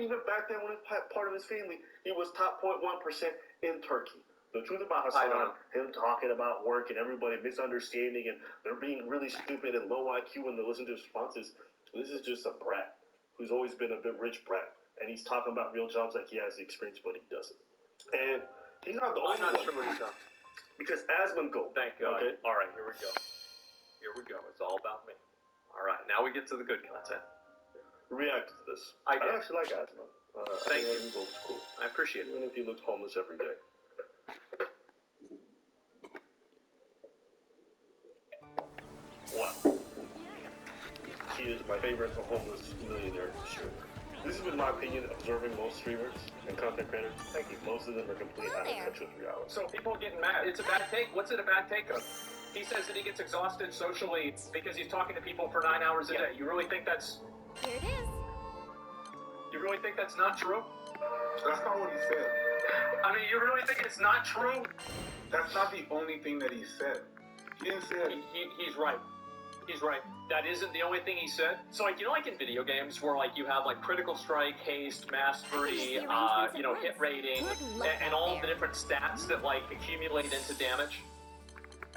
even back then when he was part of his family, he was top 0.1% in Turkey. The truth about Hassan, him talking about work and everybody misunderstanding and they're being really stupid and low IQ when they listen to his responses, this is just a brat who's always been a bit rich brat. And he's talking about real jobs like he has the experience, but he doesn't. And he's not the only one. I'm not sure what he's done. Because Asmund Gold. Thank God. Okay. All right, here we go. Here we go. It's all about me. All right, now we get to the good content. React to this. I actually like Asmund. Thank you. Gold's cool. I appreciate it. Even if he looks homeless every day. Wow. He is my favorite homeless millionaire streamer. This has been my opinion observing most streamers and content creators. Thank you. Most of them are completely out of touch with reality. So people getting mad. It's a bad take. What's it a bad take of? He says that he gets exhausted socially because he's talking to people for 9 hours a day. You really think that's... Here it is. You really think that's not true? That's not what he said. I mean, you really think it's not true? That's not the only thing that he said. He didn't say it. He's right. He's right. That isn't the only thing he said. So, like, you know, like in video games where, like, you have, like, critical strike, haste, mastery, you know, hit rating, and all of the different stats that, like, accumulate into damage?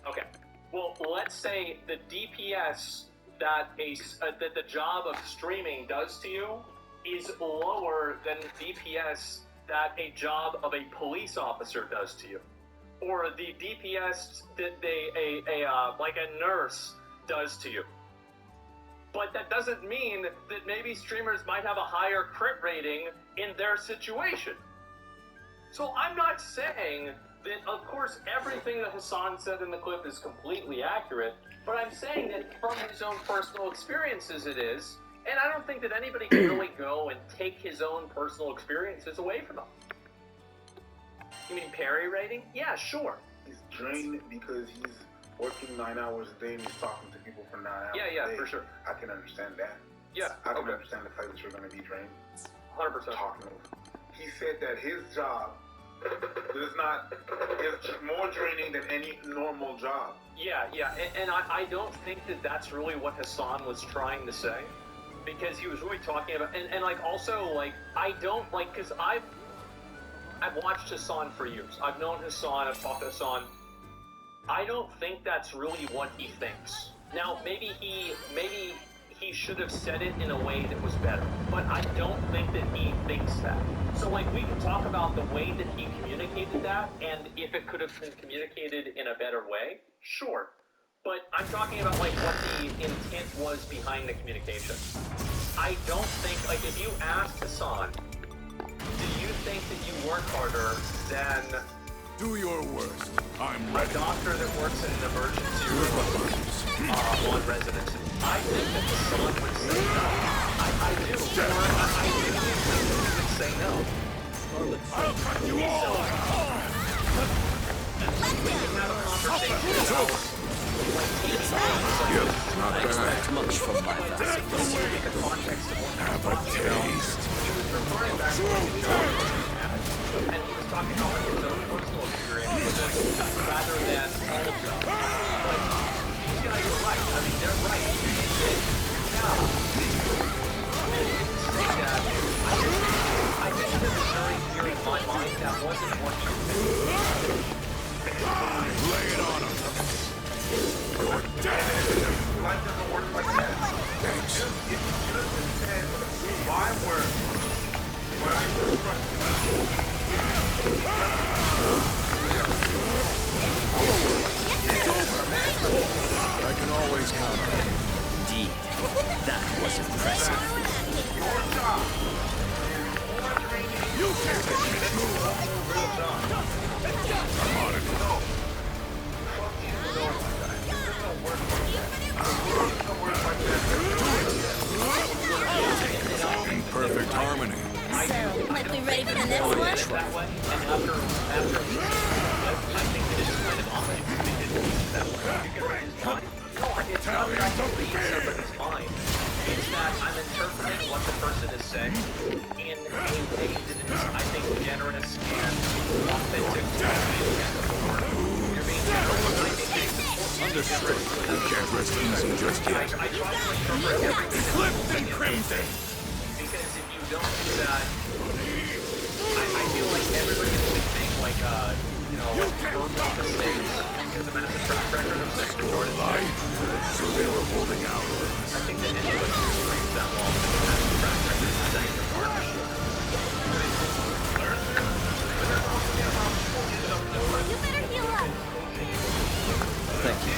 Okay. Well, let's say the DPS that the job of streaming does to you is lower than the DPS that a job of a police officer does to you. Or the DPS that like a nurse does to you. But that doesn't mean that maybe streamers might have a higher crit rating in their situation. So I'm not saying that, of course, everything that Hassan said in the clip is completely accurate, but I'm saying that from his own personal experiences it is, and I don't think that anybody can really go and take his own personal experiences away from him. You mean parry rating? Yeah, sure. He's drained because he's working 9 hours a day and he's talking to people for 9 hours a day. Yeah, for sure. I can understand that. Yeah, I can understand the fact that you're going to be drained. 100%. Talking to him. He said that his job is more draining than any normal job. Yeah, and I don't think that that's really what Hassan was trying to say, because he was really talking about, and like also like I don't like, because I've watched Hassan for years. I've known Hassan. I've talked to Hassan. I don't think that's really what he thinks. Now maybe he should have said it in a way that was better, but I don't think that he thinks that. So like we can talk about the way that he communicated that, and if it could have been communicated in a better way, sure. But I'm talking about like what the intent was behind the communication. I don't think, like if you asked Hassan, do you think that you work harder than do your worst. I'm ready. A doctor that works in an emergency room on residency? I think that Hassan would say no. I do. Or I really think that he would say no. I'll cut you all! We can have a conversation about not bad. Expect much from my vessel. Have a taste. He was referring back to what he was and he was talking about his own personal experience with it, rather than all of them. But these guys are right. I mean, they're right. Now, I didn't say that. I think that the jury here in my mind, that wasn't what you think. Lay it on him. You're dead. Life doesn't work like that. Thanks. If you just said my work, when I was I can always count on it. Indeed. That was impressive. your job. You can't get me to move. I'm on it. No. Fuck you, no, my guy. It doesn't work like that. The world doesn't work like that. In perfect harmony. So, might be ready for the next one? That way, and after I think it is kind of odd that they didn't use that way. You can write his mind. No, it's not that I don't read somebody's mind. It's that I'm interpreting what the person is saying in a way that is, I think, generous and authentic. You're being generous, I think it's important. Understood. You can't rest easy just yet. I try to interpret everything. Clipped and crimson. Because if you don't do that, feel like everybody always makes like you know, verbal mistakes because of massive track record of sexual shortage. So they were holding out. I think that anybody who screams that wall has a massive track record of sexual shortage. You better heal up. Thank you.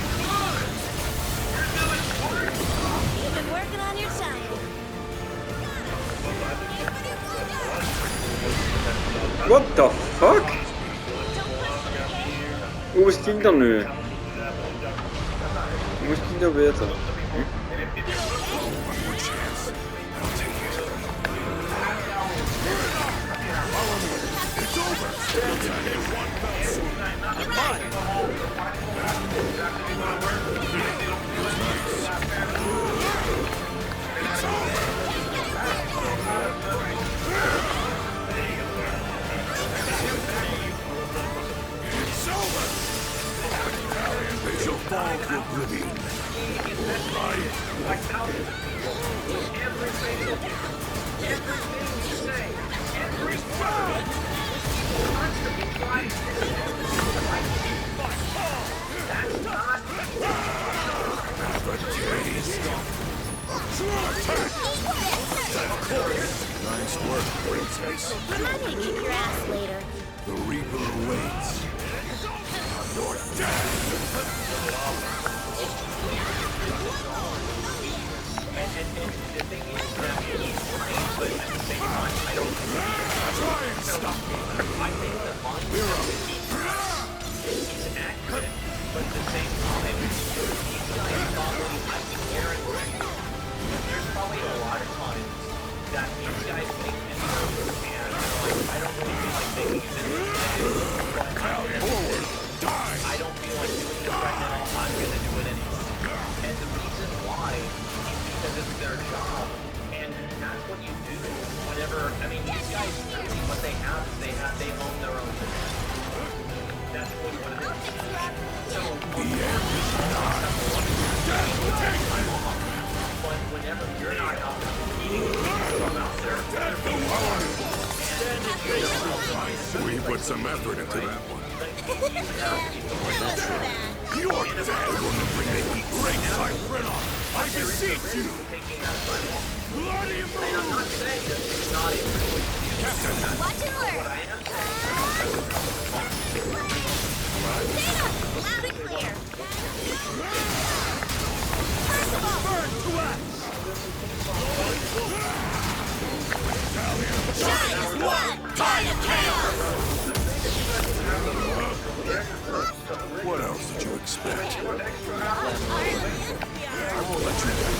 You've been working on your side. What the fuck? Hoe moest ik dan nu? Hoe moest ik dat weten? They shall fall to oblivion. Nice work, princess. Remind me to kick your ass later. The Reaper awaits. Your death! And the thing is that he's right, but at the same time, I don't Try and stop me! I think that he's accurate, but at the same time, these guys probably, I can guarantee you, there's probably a lot of times that these guys make videos and like, I don't really feel like making a video today, but I don't feel like doing this right now, I'm gonna do it anyway. And the reason why is because it's their job, and that's what you do whenever, I mean, these guys, really what they have is they own their own business. That's really what it is. So, but whenever you're not out there competing, you're out there, We put some effort into that one. You are dead! When they eat rakes like Renner! I beseech you! Bloody and I'm not saying that it's not a Captain! Watch and learn. what I am saying. Data, loud and clear. Burn to ash! Shine as one. Tide of chaos. What else did you expect? Our alliance, we are. I won't let you down.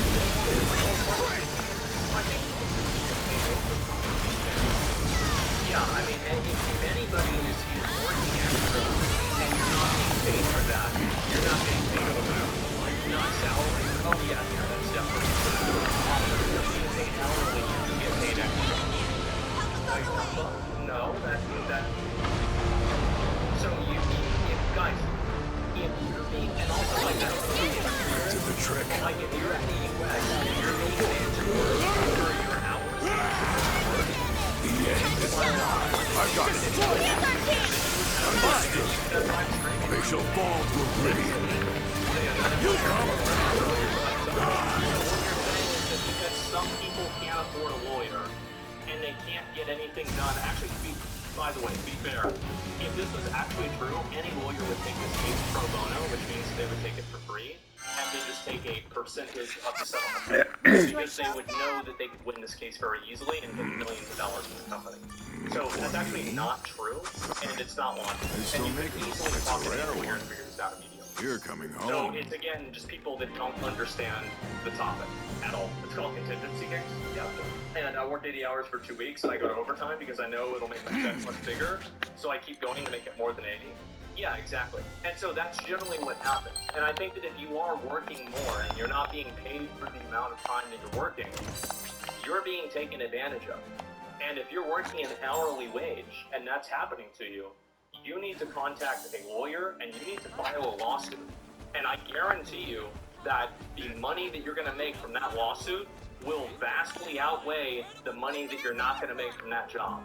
Yeah, I mean, if anybody is working extra and you're not being paid for that, you're not being paid for that. Like, not salary. Oh, yeah, that's definitely true. You're being paid hourly, you get paid extra. No, that. So guys, if you're being, and also like that, To the trick. like if you're at the US, you're being paid for your hours. The end is I've got it. It's our king. They shall fall to oblivion. You come! Because some people can't afford a lawyer, and they can't get anything done. Actually, by the way, to be fair, if this was actually true, any lawyer would take this case pro bono, which means they would take it for free, and then just take a percentage of the settlement. Because they would know that they could win this case very easily and get millions of dollars from the company. So that's actually not true, and it's not logical. still And you make could it. easily It's a talk to rare the lawyer one. and figure this out immediately. You're coming So home. it's again just people that don't understand the topic at all. It's called contingency case. Yeah. And I work 80 hours for 2 weeks, and I go to overtime because I know it'll make my check much bigger. So I keep going to make it more than 80. Yeah, exactly. And so that's generally what happens. And I think that if you are working more and you're not being paid for the amount of time that you're working, you're being taken advantage of. And if you're working an hourly wage and that's happening to you, you need to contact a lawyer and you need to file a lawsuit. And I guarantee you that the money that you're going to make from that lawsuit will vastly outweigh the money that you're not going to make from that job.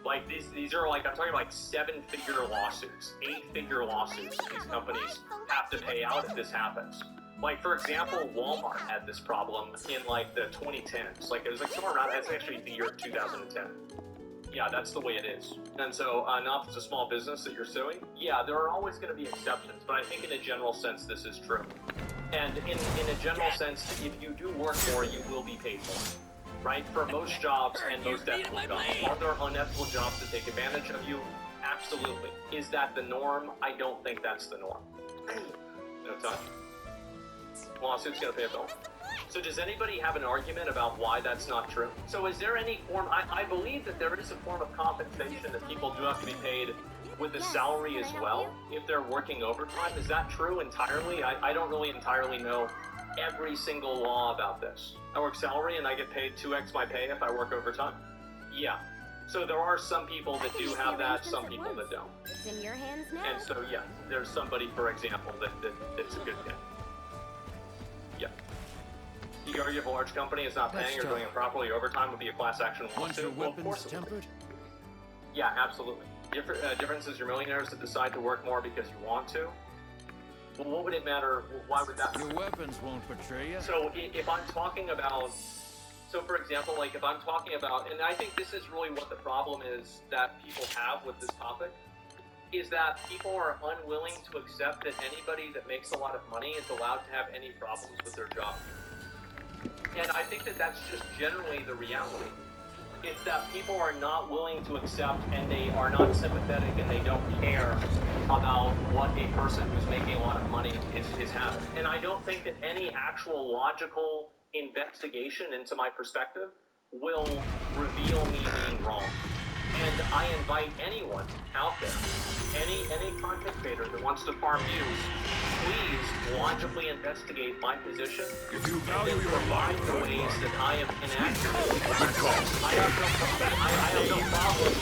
Like these are like, I'm talking like 7-figure lawsuits, 8-figure lawsuits these companies have to pay out if this happens. Like, for example, Walmart had this problem in like the 2010s. Like, it was like somewhere around, that's actually the year 2010. Yeah, that's the way it is. And so, now if it's a small business that you're suing, yeah, there are always going to be exceptions, but I think in a general sense, this is true. And in a general sense, if you do work more, you will be paid more. Right? For most jobs and most ethical jobs. Are there unethical jobs to take advantage of you? Absolutely. Is that the norm? I don't think that's the norm. No touch. Lawsuit's gonna pay a bill. So does anybody have an argument about why that's not true? So is there any form, I believe that there is a form of compensation that people do have to be paid with a salary as well, if they're working overtime. Is that true entirely? I don't really entirely know every single law about this. I work salary and I get paid 2x my pay if I work overtime? Yeah. So there are some people that do have that, some people that don't. It's in your hands now. And so, yeah, there's somebody, for example, that's a good thing. Yeah. You argue if a large company is not paying or doing it properly, overtime would be a class action lawsuit. Well, of course it would. Yeah, absolutely. Difference is you're millionaires that decide to work more because you want to. Well, what would it matter? Why would that matter? Your weapons won't betray you. So if I'm talking about, so for example, like if I'm talking about, and I think this is really what the problem is that people have with this topic, is that people are unwilling to accept that anybody that makes a lot of money is allowed to have any problems with their job. And I think that that's just generally the reality. It's that people are not willing to accept, and they are not sympathetic, and they don't care about what a person who's making a lot of money is having. And I don't think that any actual logical investigation into my perspective will reveal me being wrong. And I invite anyone out there, any content creator that wants to farm views, please logically investigate my position. If you value your life, the ways that I am inaccurate. I have no problem.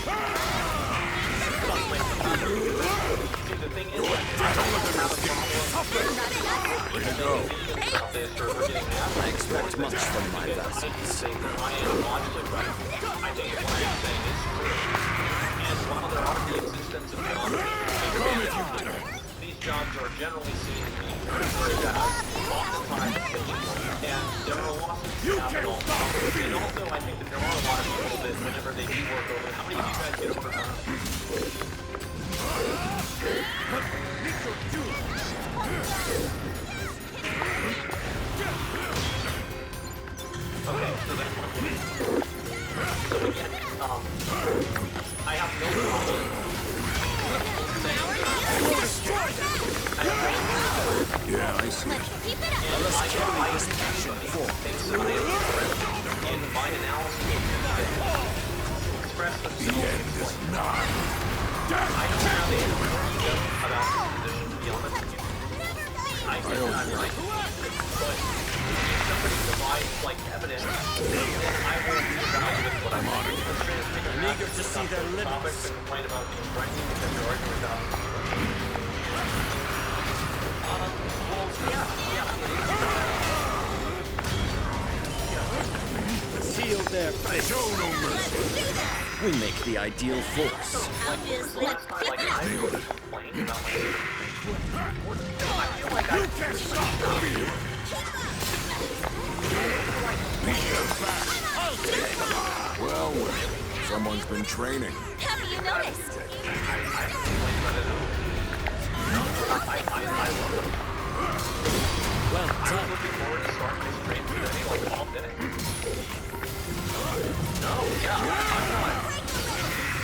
See, the thing is, I don't have a problem. way to go. I expect much from my vassals. I am logically right. I think what I'm saying is true. And while there are the existence of jobs, these jobs are generally seen to be very bad, oftentimes and there are losses. You can't stop me! And also, I think that there are a lot of people that whenever they do work over, how many of you guys get overtime? Okay, so that's what it is. So again, I have no problem Yeah, I see. Keep it up. and I carry this passion thinks that I am correct in my analysis express The themselves. end is nigh. I don't have a ego about this position, to be honest with you. I think that I'm right. But if somebody provides, like, evidence, then I will reevaluate what I'm on. I'm eager to see their limits. Topics and complain about being right because you're arguing about Seal their fate. Show no mercy. We make the ideal force. Obviously. like I would complain about my You can't stop me. Well, well, someone's been training. Haven't you noticed? Well I'm done. looking forward to starting this trade today, like all day. No, yeah,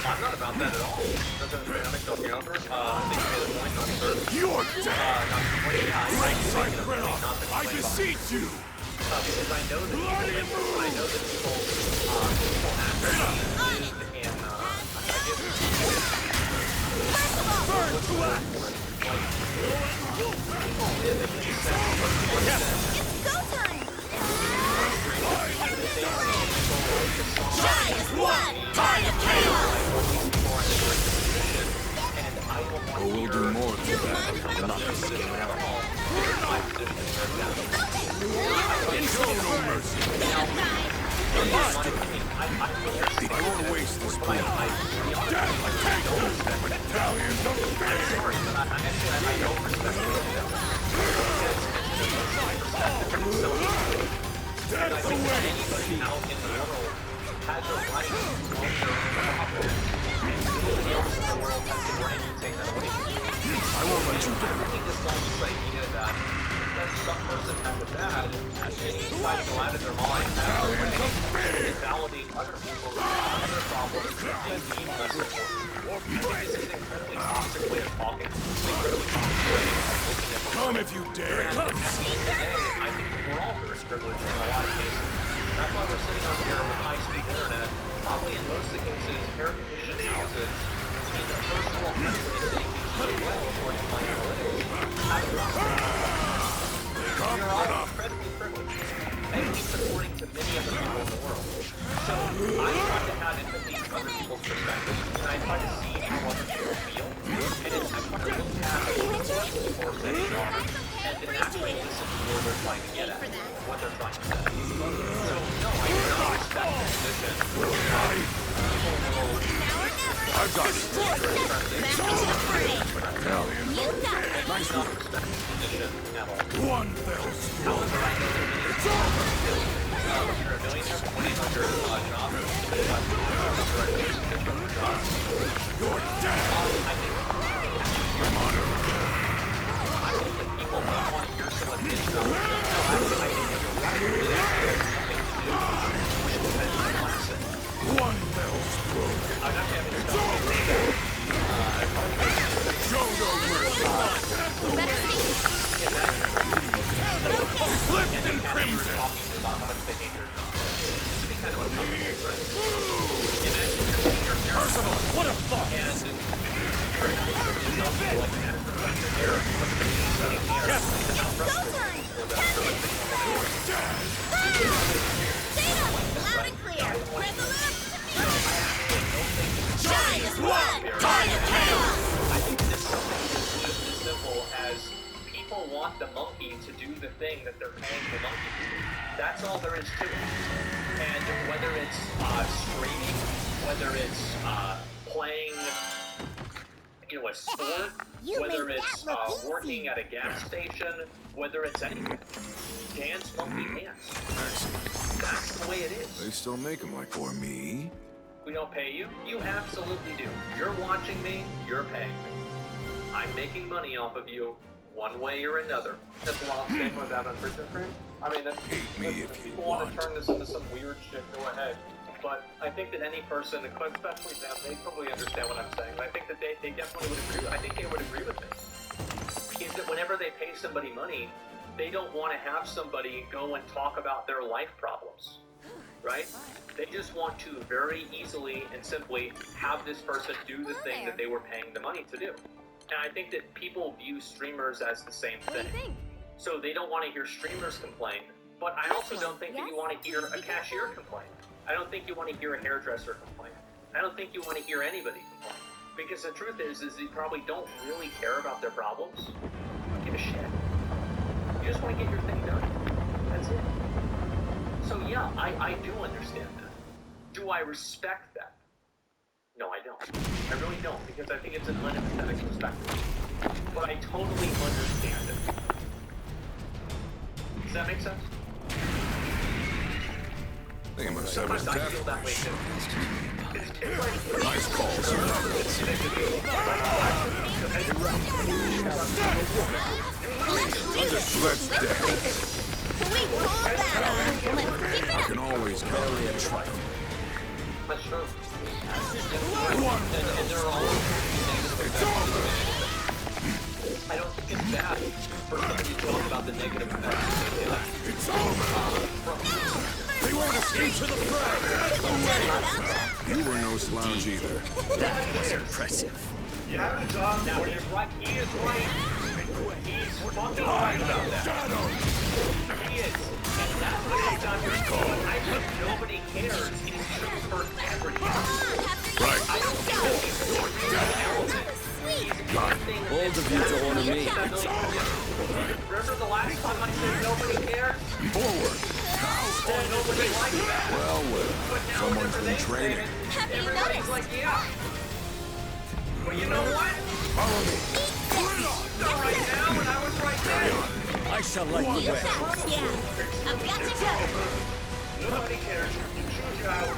I'm not about that at all. That's a dynamic talking over. I think you made a point, not certain. You're dead. Not to complain. Yeah, I beseech you. Because I know that people actually and I guess Burn to act. It's go time. Try as one. Time to chaos. Oh, we'll do more to that. Show no mercy. Don't waste this point. I don't respect it. And I think that anybody out in the world has a right to own their own problem. And nobody else in the world has the right to take that away from you. I won't let you I down. think this whole idea that some person has it bad and they decide to go out of their mind and validate other people who have other problems that they deem less important. I think this is an incredibly toxic way of talking. It's an incredibly toxic way of looking at the Come world. if you dare. And at the end of the day, I think we're all very privileged in a lot of cases. That's why we're sitting on here with high-speed internet, probably in most of the cases, air-conditioned houses, in the first world countries taking pretty well according to my analytics. We are all incredibly privileged, and it's according to many other people in the world. So I try to have empathy for other people's perspectives, and I try to see how other people feel, and it's I try to look past what people are saying and then actually listen to where they're trying to get at, what they're trying to say. So no, I do not respect the position. People will I've got it. Hell yeah. You got it. Nice not work. respect the position at all. One fell swoop. However, I know that it's all you're a millionaire for 1,800 jobs. You're dead. I think that people don't want to hear someone get something. I think that you're right. It actually has something to do with the classic. One fell swoop. I'm not having to tell you. Show no mercy. Better see. Flipped and crimson. Talking about how much they hate their job. It's to be kind of uncomfortable, right? Imagine you're sitting your parents. What a fuck! And you're not like that. You're It's showtime. Data, loud and clear. Resolute to me. Shine is one. Kind of chaos. I think it's something just as simple as people want the monkey to do the thing that they're paying the monkey to do. That's all there is to it. And whether it's streaming, whether it's playing, a sport, You whether made it's that look working easy. at a gas station, whether it's anything. Dance, monkey, dance. That's the way it They is. still make them like for me. We don't pay you? You absolutely do. You're watching me, you're paying me. I'm making money off of you one way or another. That's a wild statement without unprecedented frame. I mean, Hate me if you people want want. to turn this into some weird shit, go ahead. But I think that any person, especially them, they probably understand what I'm saying. And I think that they definitely would agree. I think they would agree with me. Is that whenever they pay somebody money, they don't want to have somebody go and talk about their life problems, right? They just want to very easily and simply have this person do the thing that they were paying the money to do. And I think that people view streamers as the same What do you thing. think? So they don't want to hear streamers complain, but I also don't think that you want to hear a cashier complain. I don't think you want to hear a hairdresser complain. I don't think you want to hear anybody complain. Because the truth is you probably don't really care about their problems. You don't give a shit. You just want to get your thing done. That's it. So yeah, I do understand that. Do I respect that? No, I don't. I really don't, because I think it's an unempathetic perspective. But I totally understand it. Does that make sense? They must have a Sometimes I feel that way death. too. Nice call, sir. Let's dance. We pulled that off. Let's keep it I up. can always carry a trifle. That's true. One And there are all negative effects. I don't think it's bad for somebody to talk about the negative effects. It's over. They won't escape to the fray! You were no slouch either. That was impressive. You have a job Now where he's right. He is right. He's fucking right about that. He is. And that's what it's on your phone. I think nobody cares. He's true for everything. Right. I don't think that he's a real element. Sweet. Bold of you to order me. Remember the last time I said nobody cares? Forward. Well, nobody likes that. Well, But now someone's whenever been they say training. it, Have you everybody's noticed? like, yeah. Well, you know what? Follow me. Yes, I shall light the way. Yeah, I've got you covered. Nobody cares. You choose your hour.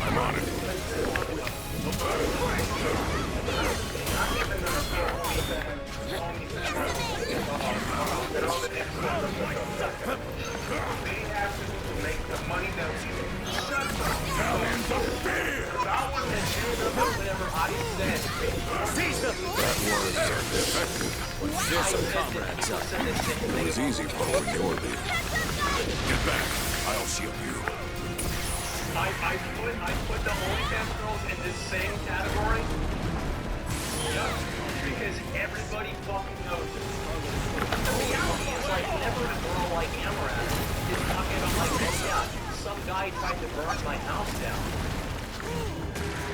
I'm on it. They have to make the money that we shut up. Talons of fear! Whatever I said. Seize them! That was effective. There's some comrades up. It was easy following your lead. Get back. I'll shield you. I put the OnlyFans girls in this same category. Yep. Because everybody fucking knows it. The reality is like whenever a girl like Amaranth is talking about like, oh yeah, some guy tried to burn my house down.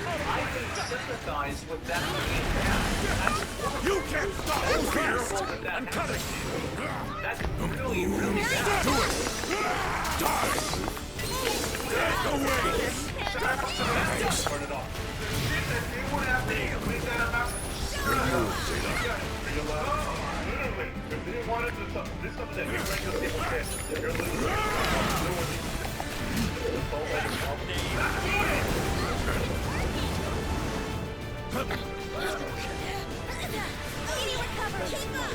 I can sympathize with that being bad. You can't stop That's fear! terrible that that I'm cutting! happens. That's really, really bad. Do it! Die! Get away! Thanks. Turn it off. They would have to make that about. Literally, if they wanted to this is something that you're regular people say. You're literally Lady recover. Keep up.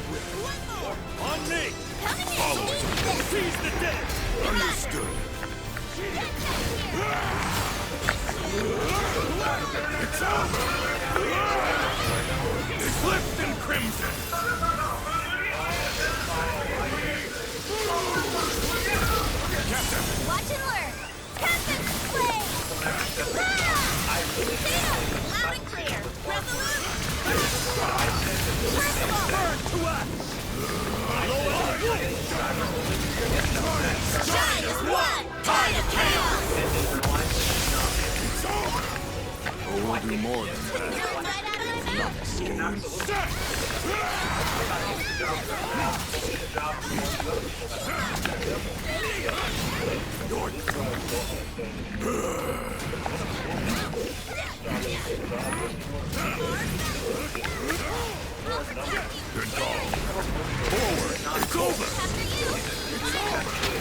One more. On me! Coming in. Follow it. Seize the dead! Understood. It's over! Eclipsed in crimson! Captain! Watch and learn. Captain Play. Loud and clear. Resolute. Principal. Burn to us! Shine as one. Tide of chaos. It's over! Oh, we'll do more than that. Right out of my mouth. Good call. Forward! It's over! After you.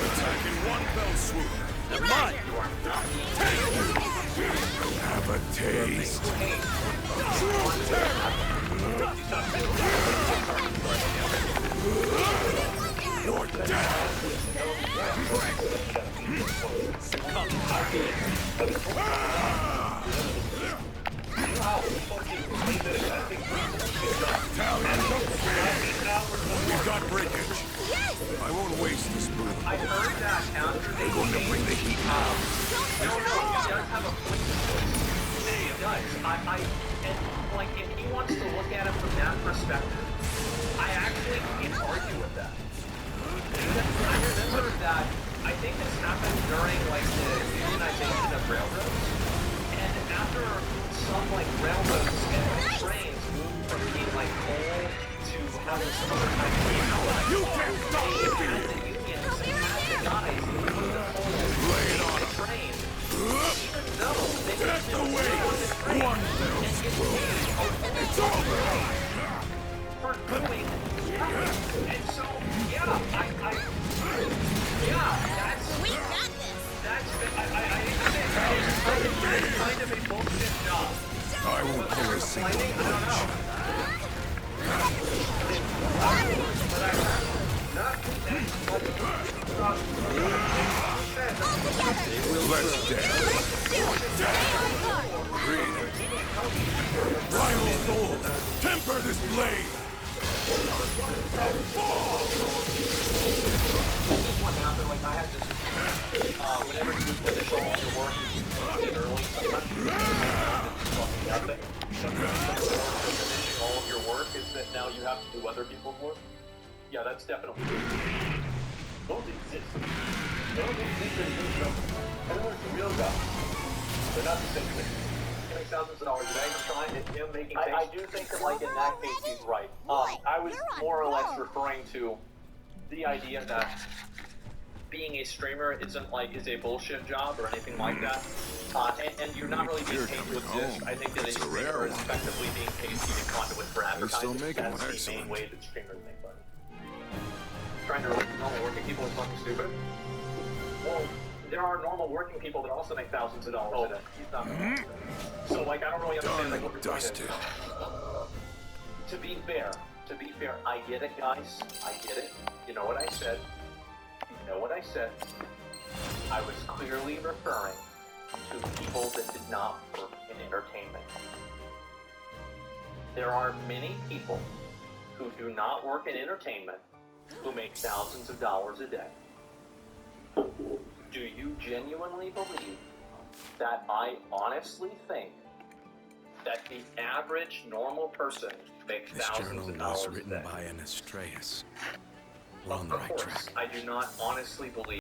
Attack in one fell swoop! You Mine! Have a taste! You're dead! We've got breakage. Yes. I won't waste this move. I heard that after they They're going to bring the heat. he does have a point. He does. And like if he wants to look at it from that perspective, I actually can't argue with that. I remember that I think this happened during like the unionization of railroads, and after some like railroads and trains moved from being like coal to having some other type of power, You can't stop the and fear! the unions had the guys who put the coal Lay it on the him! train, even though they Get could away! One fell swoop! It's over! for doing and so yeah, that's We got this. kind of a bullshit job. I won't pull a single I don't know. Let's dance! Let's do it. Stay on guard. Breathe! Primal soul! Temper this blade! What happened, like I had this, whenever you finish all your work, you get early sometimes. Finishing all of your work is that now you have to do other people's work? Yeah, that's definitely true. Those exist. Those exist in real jobs. I know it's a real job. They're not the same thing. He makes thousands of dollars a day. I'm trying to him making things. I do think that, like, in that case, he's right. I was more or less referring to the idea that being a streamer isn't like is a bullshit job or anything like that, and you're not really being You're paid to coming exist. home. I think that a That's a streamer rare is one. effectively being paid to be a conduit for They're still advertising. making That's one the main excellent. way that streamers make money. trying to relate to normal working people is fucking stupid. Well, there are normal working people that also make thousands of dollars a day. He's not gonna So, like, I don't really understand like, what your point is. To be fair, I get it, guys. I get it. You know what I said. I was clearly referring to people that did not work in entertainment. There are many people who do not work in entertainment who make thousands of dollars a day. Do you genuinely believe that I honestly think that the average normal person makes This thousands journal of dollars was a written day? by an Astreus. We're on the Of right course, track. I do not honestly believe